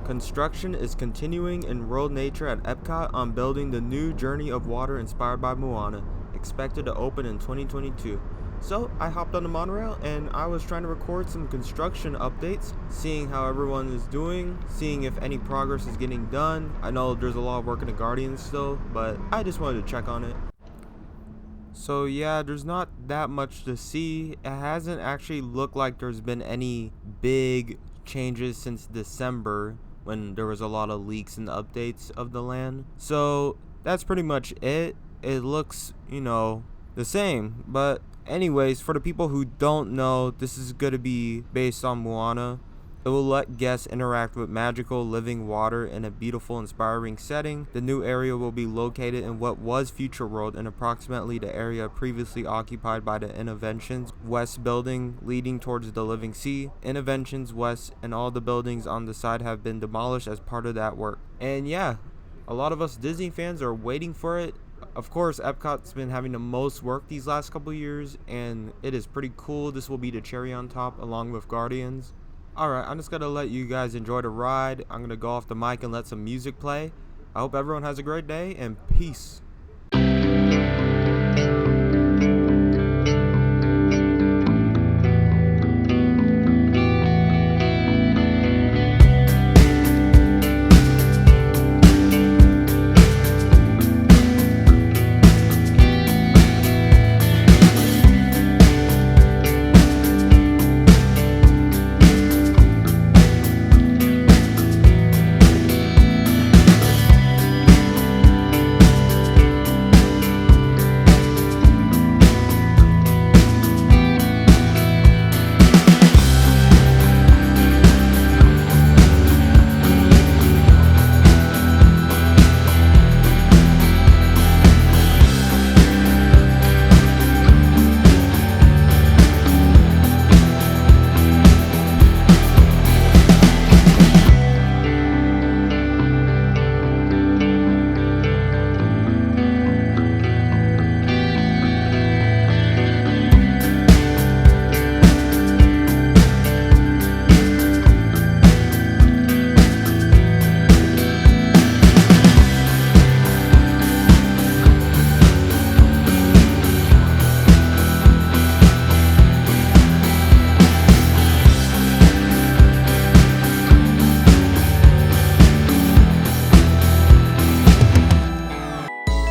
Construction is continuing in World Nature at Epcot on building the new Journey of Water inspired by Moana, expected to open in 2022. So I hopped on the monorail and I was trying to record some construction updates, seeing how everyone is doing, seeing if any progress is getting done. I know there's a lot of work in the Guardians still, but I just wanted to check on it. So yeah, there's not that much to see. It hasn't actually looked like there's been any big changes since December, when there was a lot of leaks and updates of the land. So that's pretty much it. It looks, the same. But anyways, for the people who don't know, this is going to be based on Moana. It will let guests interact with magical living water in a beautiful, inspiring setting. The new area will be located in what was Future World, in approximately the area previously occupied by the Innovations West building leading towards the Living Sea. Innovations West and all the buildings on the side have been demolished as part of that work. And yeah, a lot of us Disney fans are waiting for it. Of course, Epcot's been having the most work these last couple years, and it is pretty cool. This will be the cherry on top along with Guardians. Alright, I'm just going to let you guys enjoy the ride. I'm going to go off the mic and let some music play. I hope everyone has a great day, and peace.